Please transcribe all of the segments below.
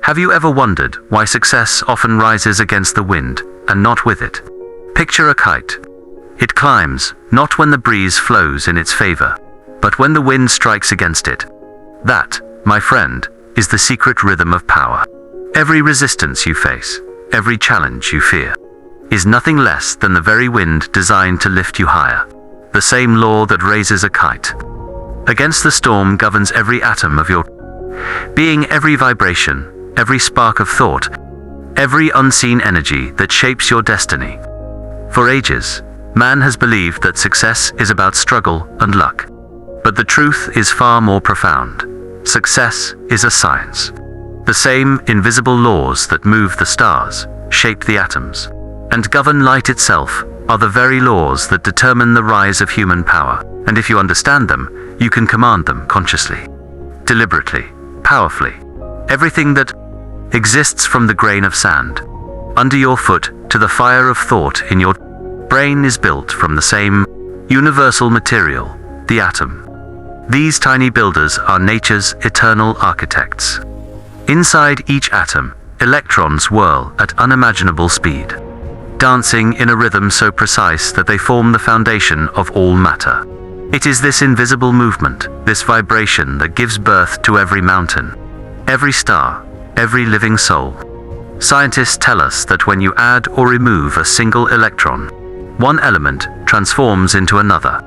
Have you ever wondered why success often rises against the wind and not with it? Picture a kite. It climbs, not when the breeze flows in its favor, but when the wind strikes against it. That, my friend, is the secret rhythm of power. Every resistance you face, every challenge you fear, is nothing less than the very wind designed to lift you higher. The same law that raises a kite against the storm governs every atom of your being, every vibration, every spark of thought, every unseen energy that shapes your destiny. For ages, man has believed that success is about struggle and luck. But the truth is far more profound. Success is a science. The same invisible laws that move the stars, shape the atoms, and govern light itself are the very laws that determine the rise of human power. And if you understand them, you can command them consciously, deliberately, powerfully. Everything that exists, from the grain of sand under your foot to the fire of thought in your brain, is built from the same universal material, the atom. These tiny builders are nature's eternal architects. Inside each atom, electrons whirl at unimaginable speed, dancing in a rhythm so precise that they form the foundation of all matter. It is this invisible movement, this vibration, that gives birth to every mountain, every star, every living soul. Scientists tell us that when you add or remove a single electron, one element transforms into another.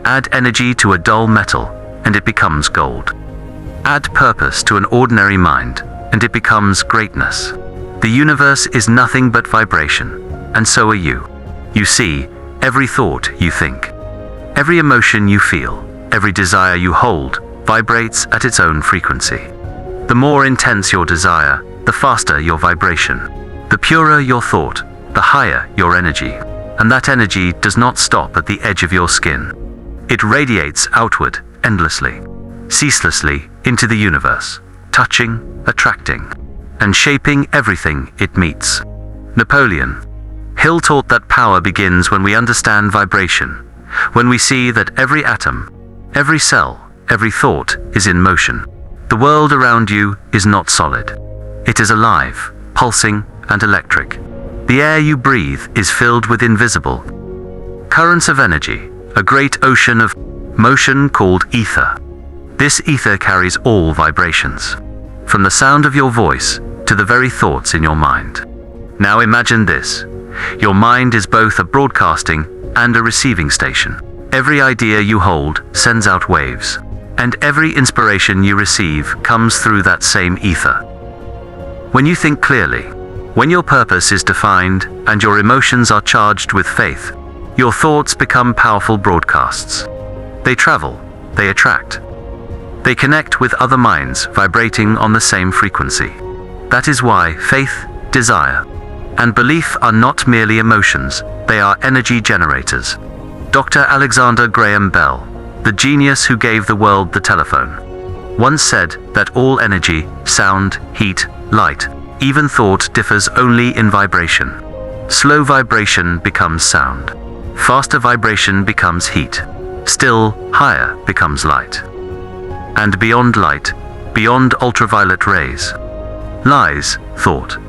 Add energy to a dull metal, and it becomes gold. Add purpose to an ordinary mind, and it becomes greatness. The universe is nothing but vibration, and so are you. You see, every thought you think, every emotion you feel, every desire you hold, vibrates at its own frequency. The more intense your desire, the faster your vibration. The purer your thought, the higher your energy. And that energy does not stop at the edge of your skin. It radiates outward, endlessly, ceaselessly, into the universe, touching, attracting, and shaping everything it meets. Napoleon Hill taught that power begins when we understand vibration, when we see that every atom, every cell, every thought is in motion. The world around you is not solid. It is alive, pulsing, and electric. The air you breathe is filled with invisible currents of energy, a great ocean of motion called ether. This ether carries all vibrations, from the sound of your voice to the very thoughts in your mind. Now imagine this. Your mind is both a broadcasting and a receiving station. Every idea you hold sends out waves, and every inspiration you receive comes through that same ether. When you think clearly, when your purpose is defined and your emotions are charged with faith, your thoughts become powerful broadcasts. They travel, they attract, they connect with other minds vibrating on the same frequency. That is why faith, desire, and belief are not merely emotions, they are energy generators. Dr. Alexander Graham Bell, the genius who gave the world the telephone, once said that all energy, sound, heat, light, even thought differs only in vibration. Slow vibration becomes sound. Faster vibration becomes heat. Still higher becomes light. And beyond light, beyond ultraviolet rays, lies thought,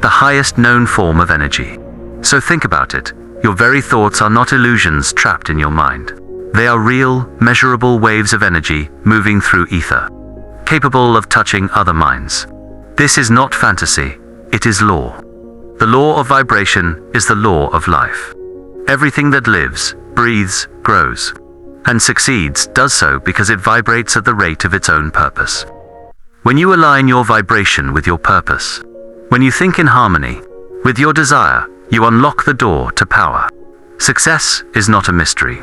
the highest known form of energy. So think about it. Your very thoughts are not illusions trapped in your mind. They are real, measurable waves of energy moving through ether, capable of touching other minds. This is not fantasy, it is law. The law of vibration is the law of life. Everything that lives, breathes, grows, and succeeds does so because it vibrates at the rate of its own purpose. When you align your vibration with your purpose, when you think in harmony with your desire, you unlock the door to power. Success is not a mystery.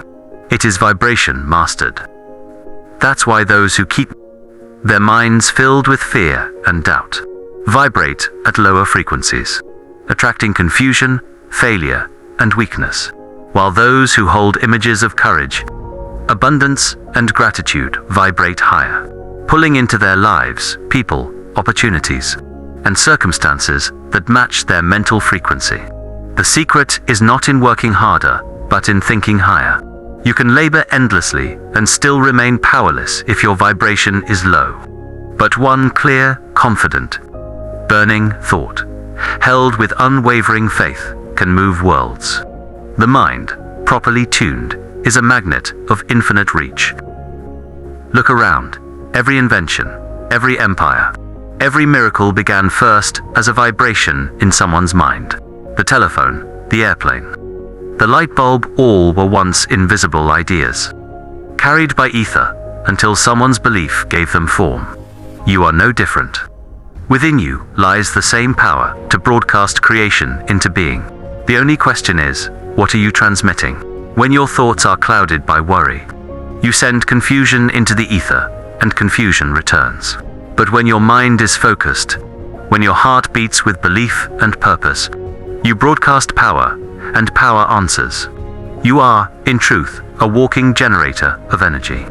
It is vibration mastered. That's why those who keep their minds filled with fear and doubt vibrate at lower frequencies, attracting confusion, failure, and weakness, while those who hold images of courage, abundance, and gratitude vibrate higher, pulling into their lives people, opportunities, and circumstances that match their mental frequency. The secret is not in working harder, but in thinking higher. You can labor endlessly and still remain powerless if your vibration is low. But one clear, confident, burning thought, held with unwavering faith, can move worlds. The mind, properly tuned, is a magnet of infinite reach. Look around. Every invention, every empire, every miracle began first as a vibration in someone's mind. The telephone, the airplane, the light bulb, all were once invisible ideas, carried by ether until someone's belief gave them form. You are no different. Within you lies the same power to broadcast creation into being. The only question is, what are you transmitting? When your thoughts are clouded by worry, you send confusion into the ether, and confusion returns. But when your mind is focused, when your heart beats with belief and purpose, you broadcast power, and power answers. You are, in truth, a walking generator of energy.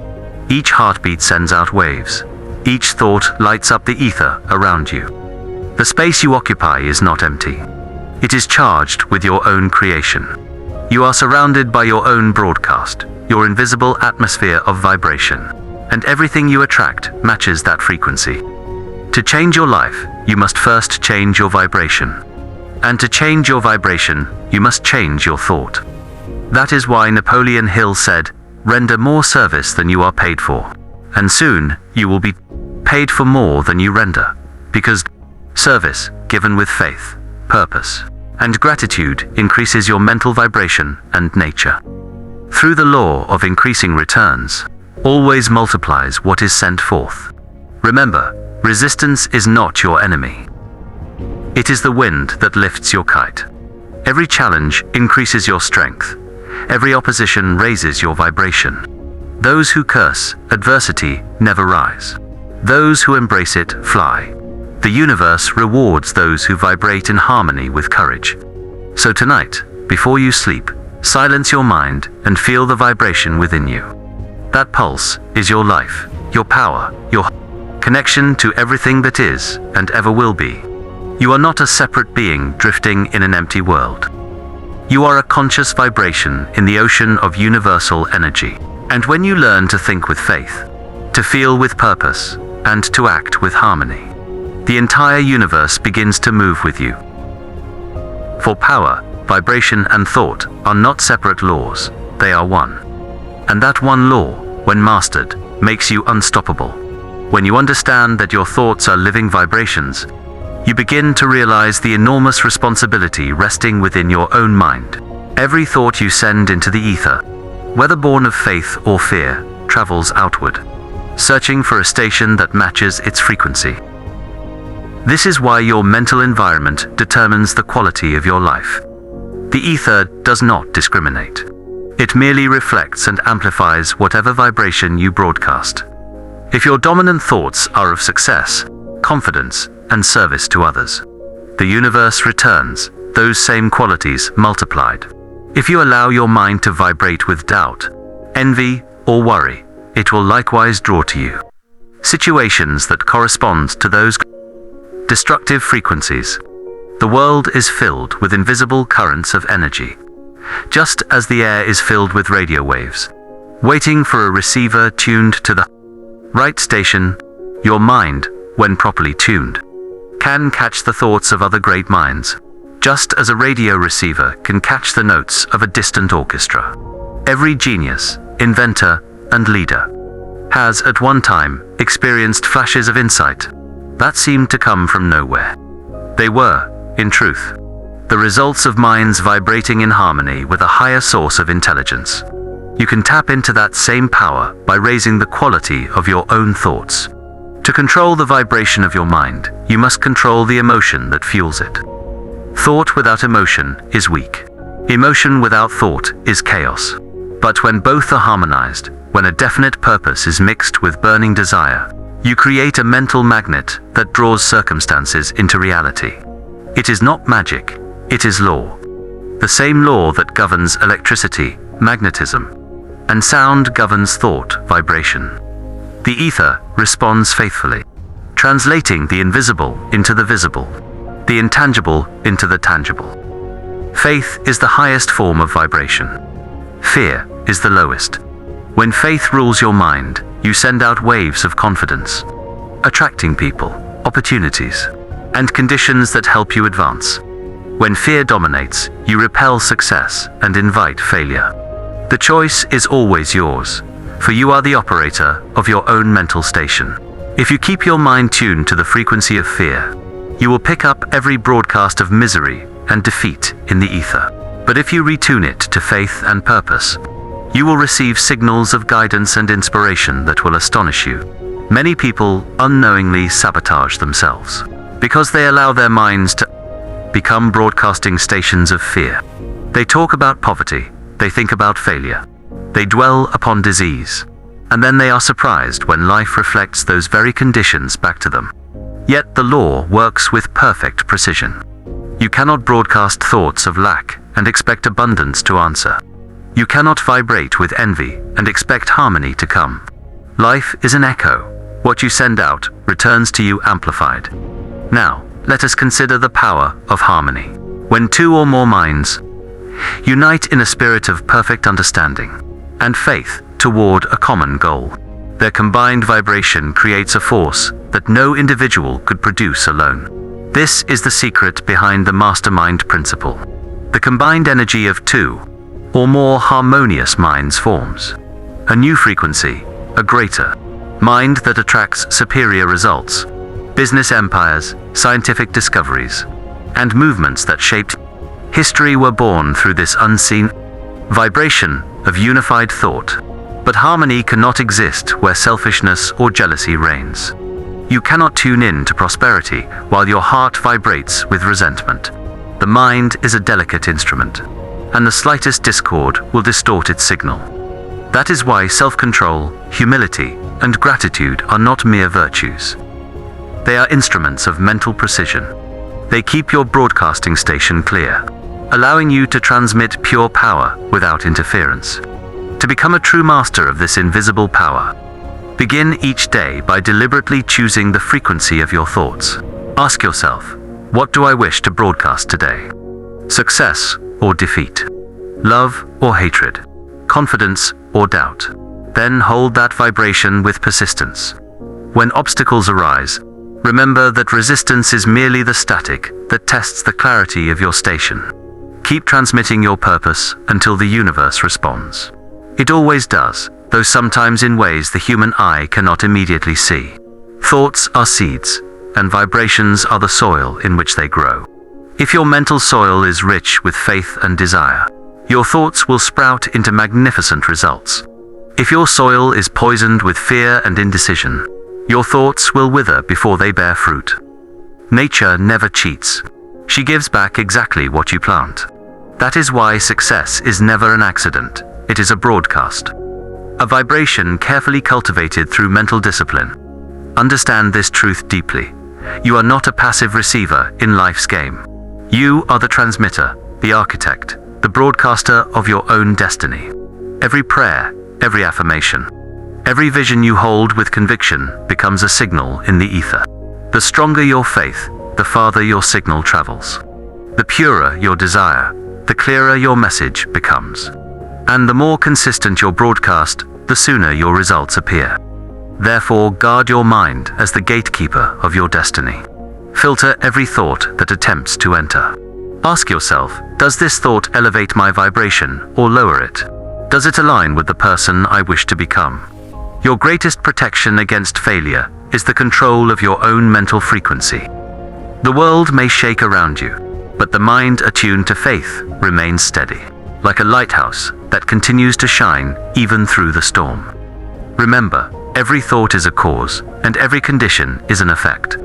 Each heartbeat sends out waves. Each thought lights up the ether around you. The space you occupy is not empty. It is charged with your own creation. You are surrounded by your own broadcast, your invisible atmosphere of vibration, and everything you attract matches that frequency. To change your life, you must first change your vibration. And to change your vibration, you must change your thought. That is why Napoleon Hill said, "Render more service than you are paid for, and soon you will be paid for more than you render," because service, given with faith, purpose, and gratitude increases your mental vibration and nature. Through the law of increasing returns, always multiplies what is sent forth. Remember, resistance is not your enemy. It is the wind that lifts your kite. Every challenge increases your strength. Every opposition raises your vibration. Those who curse adversity never rise. Those who embrace it fly. The universe rewards those who vibrate in harmony with courage. So tonight, before you sleep, silence your mind and feel the vibration within you. That pulse is your life, your power, your connection to everything that is and ever will be. You are not a separate being drifting in an empty world. You are a conscious vibration in the ocean of universal energy. And when you learn to think with faith, to feel with purpose, and to act with harmony, the entire universe begins to move with you. For power, vibration, and thought are not separate laws, they are one. And that one law, when mastered, makes you unstoppable. When you understand that your thoughts are living vibrations, you begin to realize the enormous responsibility resting within your own mind. Every thought you send into the ether, whether born of faith or fear, travels outward, searching for a station that matches its frequency. This is why your mental environment determines the quality of your life. The ether does not discriminate. It merely reflects and amplifies whatever vibration you broadcast. If your dominant thoughts are of success, confidence, and service to others, the universe returns those same qualities multiplied. If you allow your mind to vibrate with doubt, envy, or worry, it will likewise draw to you situations that correspond to those destructive frequencies. The world is filled with invisible currents of energy, just as the air is filled with radio waves, waiting for a receiver tuned to the right station. Your mind, when properly tuned, can catch the thoughts of other great minds, just as a radio receiver can catch the notes of a distant orchestra. Every genius, inventor, and leader has at one time experienced flashes of insight that seemed to come from nowhere. They were, in truth, the results of minds vibrating in harmony with a higher source of intelligence. You can tap into that same power by raising the quality of your own thoughts. To control the vibration of your mind, you must control the emotion that fuels it. Thought without emotion is weak. Emotion without thought is chaos. But when both are harmonized, when a definite purpose is mixed with burning desire, you create a mental magnet that draws circumstances into reality. It is not magic, it is law. The same law that governs electricity, magnetism, and sound governs thought, vibration. The ether responds faithfully, translating the invisible into the visible, the intangible into the tangible. Faith is the highest form of vibration. Fear is the lowest. When faith rules your mind, you send out waves of confidence, attracting people, opportunities, and conditions that help you advance. When fear dominates, you repel success and invite failure. The choice is always yours, for you are the operator of your own mental station. If you keep your mind tuned to the frequency of fear, you will pick up every broadcast of misery and defeat in the ether. But if you retune it to faith and purpose, you will receive signals of guidance and inspiration that will astonish you. Many people unknowingly sabotage themselves because they allow their minds to become broadcasting stations of fear. They talk about poverty, they think about failure, they dwell upon disease, and then they are surprised when life reflects those very conditions back to them. Yet the law works with perfect precision. You cannot broadcast thoughts of lack and expect abundance to answer. You cannot vibrate with envy and expect harmony to come. Life is an echo. What you send out returns to you amplified. Now, let us consider the power of harmony. When two or more minds unite in a spirit of perfect understanding and faith toward a common goal, their combined vibration creates a force that no individual could produce alone. This is the secret behind the mastermind principle. The combined energy of two or more harmonious minds forms a new frequency, a greater mind that attracts superior results. Business empires, scientific discoveries, and movements that shaped history were born through this unseen vibration of unified thought. But harmony cannot exist where selfishness or jealousy reigns. You cannot tune in to prosperity while your heart vibrates with resentment. The mind is a delicate instrument, and the slightest discord will distort its signal. That is why self-control, humility, and gratitude are not mere virtues. They are instruments of mental precision. They keep your broadcasting station clear, allowing you to transmit pure power without interference. To become a true master of this invisible power, begin each day by deliberately choosing the frequency of your thoughts. Ask yourself, what do I wish to broadcast today? Success or defeat? Love or hatred? Confidence or doubt? Then hold that vibration with persistence. When obstacles arise, remember that resistance is merely the static that tests the clarity of your station. Keep transmitting your purpose until the universe responds. It always does, though sometimes in ways the human eye cannot immediately see. Thoughts are seeds, and vibrations are the soil in which they grow. If your mental soil is rich with faith and desire, your thoughts will sprout into magnificent results. If your soil is poisoned with fear and indecision, your thoughts will wither before they bear fruit. Nature never cheats. She gives back exactly what you plant. That is why success is never an accident. It is a broadcast. A vibration carefully cultivated through mental discipline. Understand this truth deeply. You are not a passive receiver in life's game. You are the transmitter, the architect, the broadcaster of your own destiny. Every prayer, every affirmation, every vision you hold with conviction becomes a signal in the ether. The stronger your faith, the farther your signal travels. The purer your desire, the clearer your message becomes. And the more consistent your broadcast, the sooner your results appear. Therefore, guard your mind as the gatekeeper of your destiny. Filter every thought that attempts to enter. Ask yourself, does this thought elevate my vibration or lower it? Does it align with the person I wish to become? Your greatest protection against failure is the control of your own mental frequency. The world may shake around you, but the mind attuned to faith remains steady, like a lighthouse that continues to shine even through the storm. Remember, every thought is a cause, and every condition is an effect.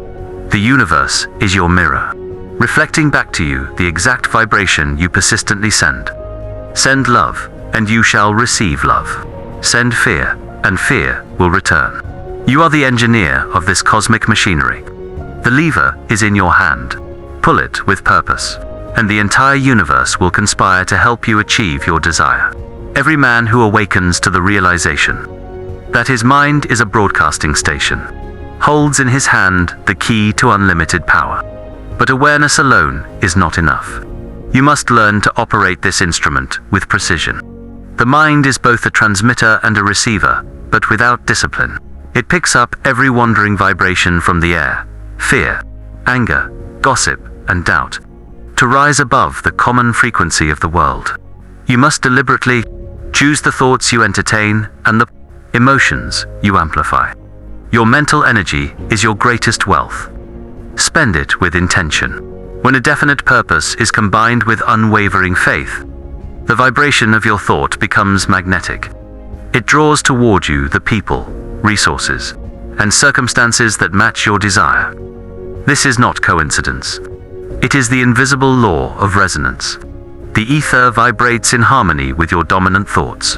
The universe is your mirror, reflecting back to you the exact vibration you persistently send. Send love, and you shall receive love. Send fear, and fear will return. You are the engineer of this cosmic machinery. The lever is in your hand. Pull it with purpose, and the entire universe will conspire to help you achieve your desire. Every man who awakens to the realization that his mind is a broadcasting station holds in his hand the key to unlimited power. But awareness alone is not enough. You must learn to operate this instrument with precision. The mind is both a transmitter and a receiver, but without discipline, it picks up every wandering vibration from the air, fear, anger, gossip, and doubt, to rise above the common frequency of the world. You must deliberately choose the thoughts you entertain and the emotions you amplify. Your mental energy is your greatest wealth. Spend it with intention. When a definite purpose is combined with unwavering faith, the vibration of your thought becomes magnetic. It draws toward you the people, resources, and circumstances that match your desire. This is not coincidence. It is the invisible law of resonance. The ether vibrates in harmony with your dominant thoughts.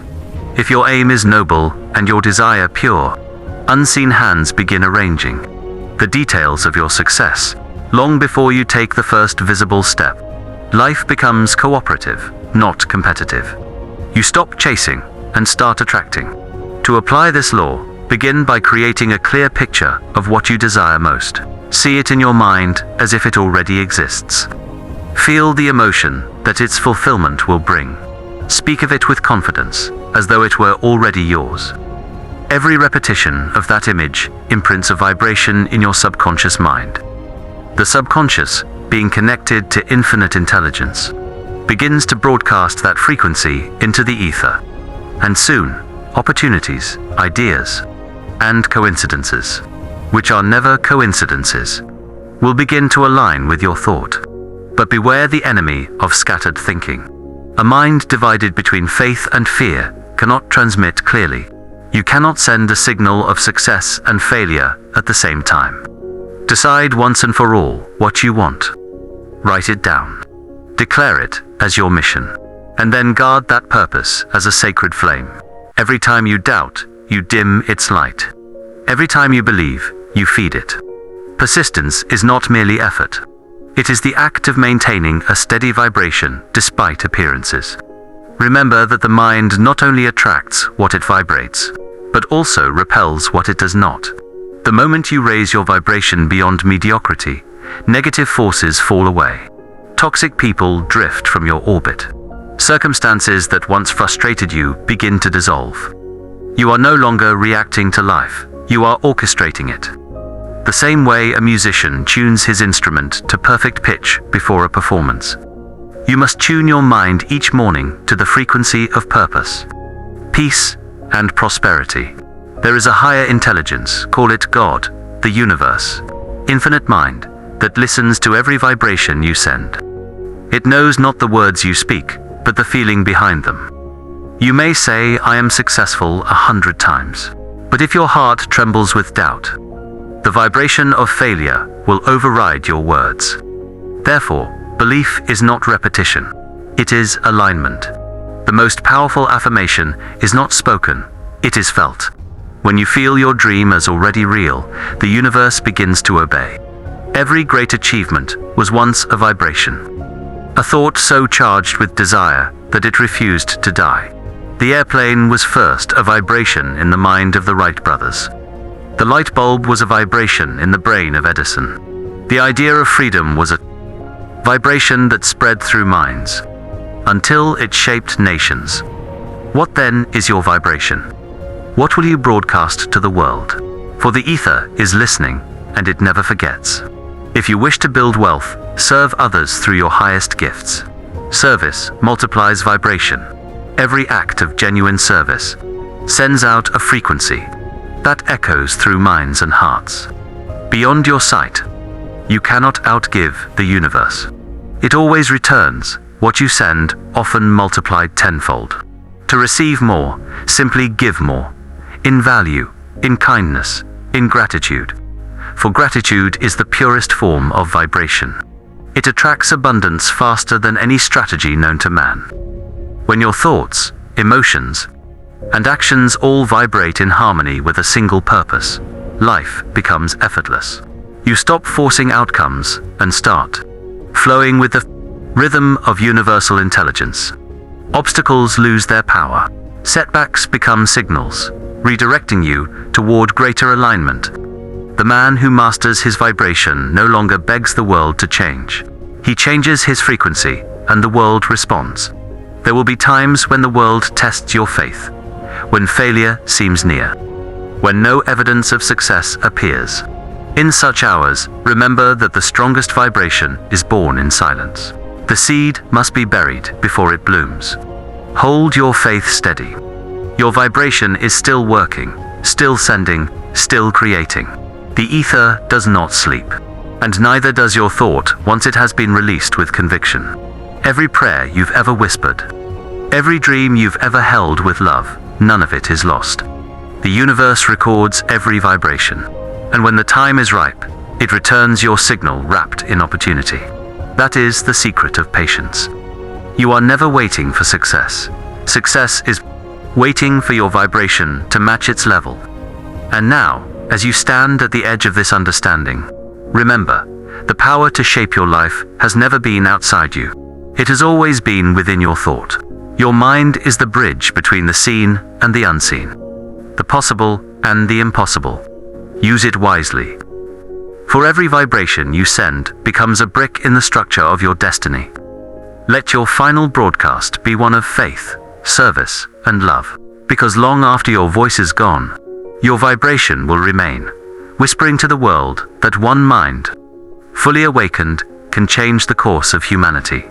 If your aim is noble and your desire pure, unseen hands begin arranging the details of your success. Long before you take the first visible step, life becomes cooperative, not competitive. You stop chasing and start attracting. To apply this law, begin by creating a clear picture of what you desire most. See it in your mind as if it already exists. Feel the emotion that its fulfillment will bring. Speak of it with confidence, as though it were already yours. Every repetition of that image imprints a vibration in your subconscious mind. The subconscious, being connected to infinite intelligence, begins to broadcast that frequency into the ether. And soon, opportunities, ideas, and coincidences, which are never coincidences, will begin to align with your thought. But beware the enemy of scattered thinking. A mind divided between faith and fear cannot transmit clearly. You cannot send a signal of success and failure at the same time. Decide once and for all what you want. Write it down. Declare it as your mission. And then guard that purpose as a sacred flame. Every time you doubt, you dim its light. Every time you believe, you feed it. Persistence is not merely effort. It is the act of maintaining a steady vibration despite appearances. Remember that the mind not only attracts what it vibrates, but also repels what it does not. The moment you raise your vibration beyond mediocrity, negative forces fall away. Toxic people drift from your orbit. Circumstances that once frustrated you begin to dissolve. You are no longer reacting to life, you are orchestrating it. The same way a musician tunes his instrument to perfect pitch before a performance. You must tune your mind each morning to the frequency of purpose, peace, and prosperity. There is a higher intelligence, call it God, the universe, infinite mind, that listens to every vibration you send. It knows not the words you speak, but the feeling behind them. You may say, I am successful 100 times. But if your heart trembles with doubt, the vibration of failure will override your words. Therefore, belief is not repetition. It is alignment. The most powerful affirmation is not spoken, it is felt. When you feel your dream as already real, the universe begins to obey. Every great achievement was once a vibration. A thought so charged with desire that it refused to die. The airplane was first a vibration in the mind of the Wright brothers. The light bulb was a vibration in the brain of Edison. The idea of freedom was a vibration that spread through minds, until it shaped nations. What then is your vibration? What will you broadcast to the world? For the ether is listening, and it never forgets. If you wish to build wealth, serve others through your highest gifts. Service multiplies vibration. Every act of genuine service sends out a frequency that echoes through minds and hearts. Beyond your sight, you cannot outgive the universe. It always returns what you send, often multiplied tenfold. To receive more, simply give more. In value, in kindness, in gratitude. For gratitude is the purest form of vibration. It attracts abundance faster than any strategy known to man. When your thoughts, emotions, and actions all vibrate in harmony with a single purpose, life becomes effortless. You stop forcing outcomes and start flowing with the rhythm of universal intelligence. Obstacles lose their power. Setbacks become signals, redirecting you toward greater alignment. The man who masters his vibration no longer begs the world to change. He changes his frequency, and the world responds. There will be times when the world tests your faith, when failure seems near, when no evidence of success appears. In such hours, remember that the strongest vibration is born in silence. The seed must be buried before it blooms. Hold your faith steady. Your vibration is still working, still sending, still creating. The ether does not sleep, and neither does your thought once it has been released with conviction. Every prayer you've ever whispered, every dream you've ever held with love, none of it is lost. The universe records every vibration, and when the time is ripe, it returns your signal wrapped in opportunity. That is the secret of patience. You are never waiting for success. Success is waiting for your vibration to match its level. And now, as you stand at the edge of this understanding, remember, the power to shape your life has never been outside you. It has always been within your thought. Your mind is the bridge between the seen and the unseen, the possible and the impossible. Use it wisely. For every vibration you send becomes a brick in the structure of your destiny. Let your final broadcast be one of faith, service, and love, because long after your voice is gone, your vibration will remain, whispering to the world that one mind, fully awakened, can change the course of humanity.